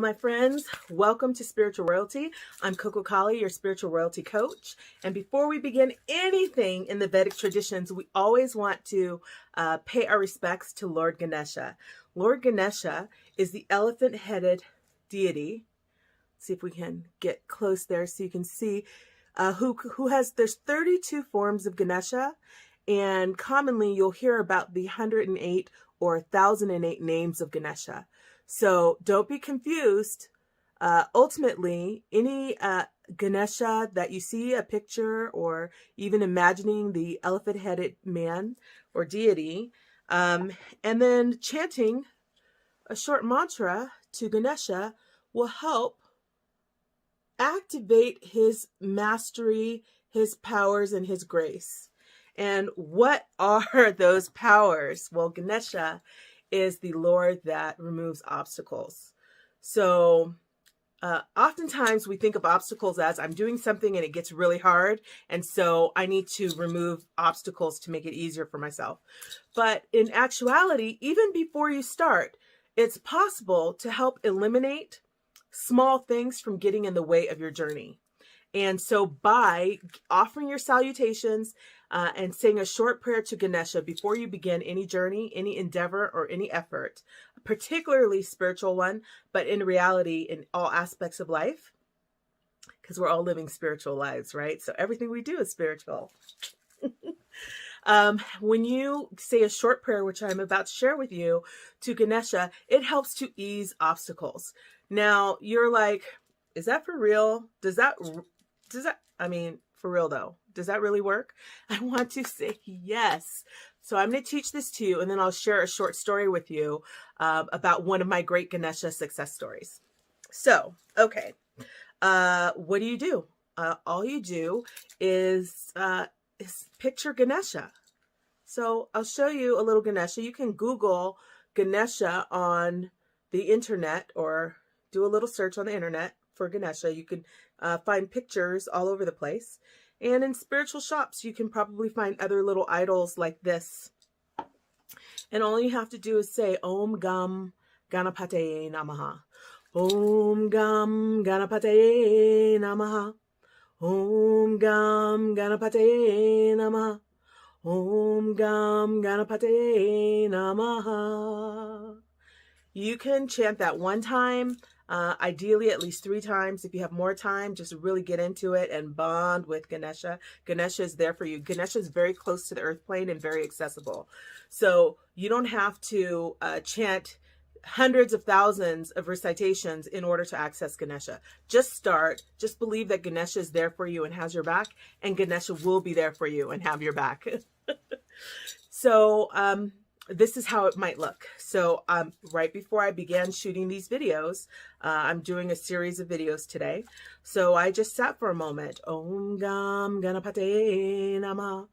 my friends. Welcome to Spiritual Royalty. I'm CocoKali, your spiritual royalty coach. And before we begin anything in the Vedic traditions, we always want to pay our respects to Lord Ganesha. Lord Ganesha is the elephant-headed deity. Let's see if we can get close there so you can see there's 32 forms of Ganesha, and commonly you'll hear about the 108 or 1008 names of Ganesha. So don't be confused. Ultimately, any Ganesha that you see a picture or even imagining the elephant-headed man or deity, and then chanting a short mantra to Ganesha will help activate his mastery, his powers, and his grace. And what are those powers? Well, Ganesha is the Lord that removes obstacles. So oftentimes we think of obstacles as I'm doing something and it gets really hard, and so I need to remove obstacles to make it easier for myself. But in actuality, even before you start, it's possible to help eliminate small things from getting in the way of your journey. And so by offering your salutations and saying a short prayer to Ganesha before you begin any journey, any endeavor, or any effort, particularly spiritual one, but in reality, in all aspects of life, because we're all living spiritual lives, right? So everything we do is spiritual. When you say a short prayer, which I'm about to share with you, to Ganesha, it helps to ease obstacles. Now, you're like, is that for real? I mean, for real though, does that really work? I want to say yes. So I'm going to teach this to you, and then I'll share a short story with you about one of my great Ganesha success stories. So, okay. What do? All you do is picture Ganesha. So I'll show you a little Ganesha. You can Google Ganesha on the internet or do a little search on the internet for Ganesha. You can find pictures all over the place. And in spiritual shops, you can probably find other little idols like this. And all you have to do is say, Om Gam Ganapataye Namaha. Om Gam Ganapataye Namaha. Om Gam Ganapataye Namaha. Om Gam Ganapataye Namaha. You can chant that one time, ideally at least 3 times. If you have more time, just really get into it and bond with Ganesha. Ganesha is there for you. Ganesha is very close to the earth plane and very accessible. So you don't have to chant hundreds of thousands of recitations in order to access Ganesha. Just start. Just believe that Ganesha is there for you and has your back, and Ganesha will be there for you and have your back. So, this is how it might look. So right before I began shooting these videos, I'm doing a series of videos today. So I just sat for a moment. Om Gam Ganapataye Namaha.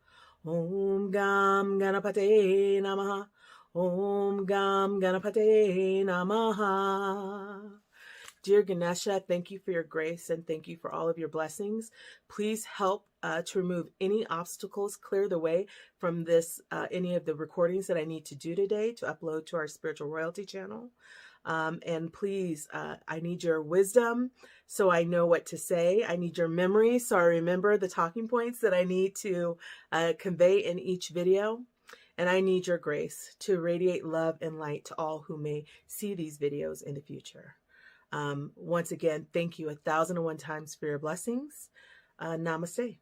Om Gam Ganapataye Namaha. Om Gam Ganapataye Namaha. Dear Ganesha, thank you for your grace and thank you for all of your blessings. Please help to remove any obstacles, clear the way from this, any of the recordings that I need to do today to upload to our Spiritual Royalty channel. And please, I need your wisdom so I know what to say. I need your memory so I remember the talking points that I need to convey in each video. And I need your grace to radiate love and light to all who may see these videos in the future. Once again, thank you 1,001 times for your blessings. Namaste.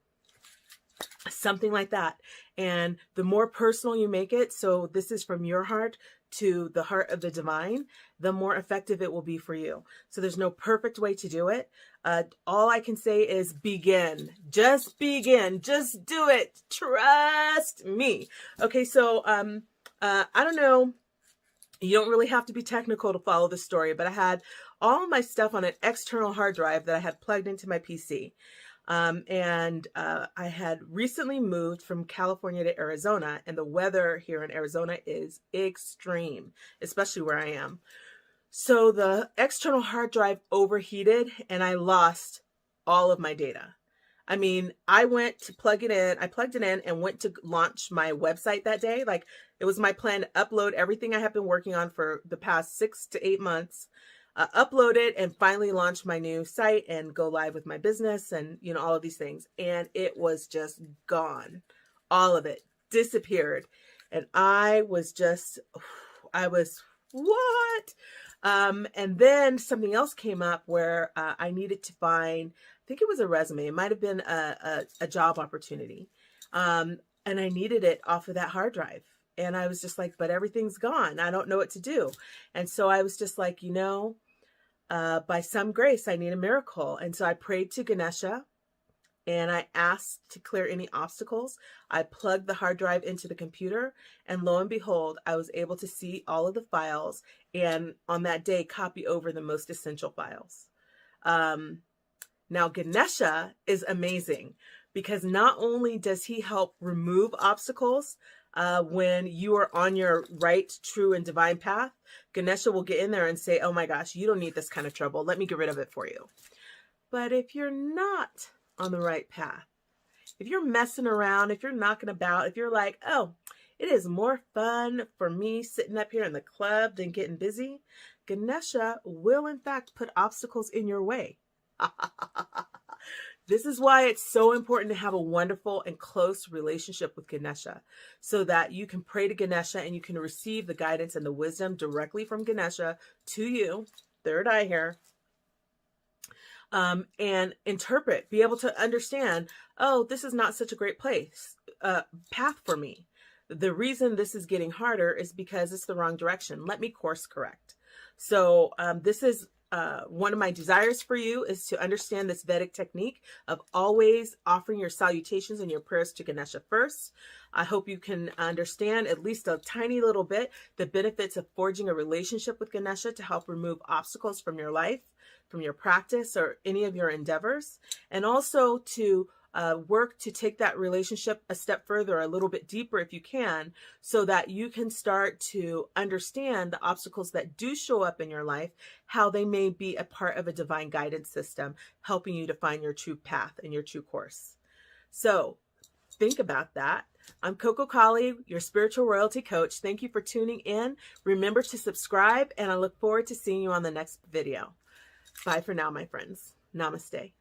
Something like that. And the more personal you make it, so this is from your heart to the heart of the divine, the more effective it will be for you. So there's no perfect way to do it. All I can say is begin. Just begin. Just do it. Trust me. Okay, so I don't know. You don't really have to be technical to follow the story, but I had all of my stuff on an external hard drive that I had plugged into my PC. I had recently moved from California to Arizona, and the weather here in Arizona is extreme, especially where I am. So the external hard drive overheated and I lost all of my data. I mean, I went to plug it in. I plugged it in and went to launch my website that day. Like, it was my plan to upload everything I have been working on for the past 6 to 8 months upload it and finally launch my new site and go live with my business and, you know, all of these things. And it was just gone. All of it disappeared. And I was what? And then something else came up where I needed to find, I think it was a resume. It might have been a job opportunity. And I needed it off of that hard drive. And I was just like, but everything's gone. I don't know what to do. And so I was just like, you know, by some grace, I need a miracle. And so I prayed to Ganesha and I asked to clear any obstacles. I plugged the hard drive into the computer, and lo and behold, I was able to see all of the files, and on that day, copy over the most essential files. Now, Ganesha is amazing because not only does he help remove obstacles when you are on your right, true, and divine path, Ganesha will get in there and say, oh my gosh, you don't need this kind of trouble. Let me get rid of it for you. But if you're not on the right path, if you're messing around, if you're knocking about, if you're like, oh, it is more fun for me sitting up here in the club than getting busy, Ganesha will in fact put obstacles in your way. This is why it's so important to have a wonderful and close relationship with Ganesha, so that you can pray to Ganesha and you can receive the guidance and the wisdom directly from Ganesha to you, third eye here, and interpret, be able to understand, oh, this is not such a great path for me. The reason this is getting harder is because it's the wrong direction. Let me course correct. So this is one of my desires for you, is to understand this Vedic technique of always offering your salutations and your prayers to Ganesha first. I hope you can understand at least a tiny little bit the benefits of forging a relationship with Ganesha to help remove obstacles from your life, from your practice, or any of your endeavors, and also to work to take that relationship a step further, a little bit deeper if you can, so that you can start to understand the obstacles that do show up in your life, how they may be a part of a divine guidance system, helping you to find your true path and your true course. So think about that. I'm CocoKali, your spiritual royalty coach. Thank you for tuning in. Remember to subscribe, and I look forward to seeing you on the next video. Bye for now, my friends. Namaste.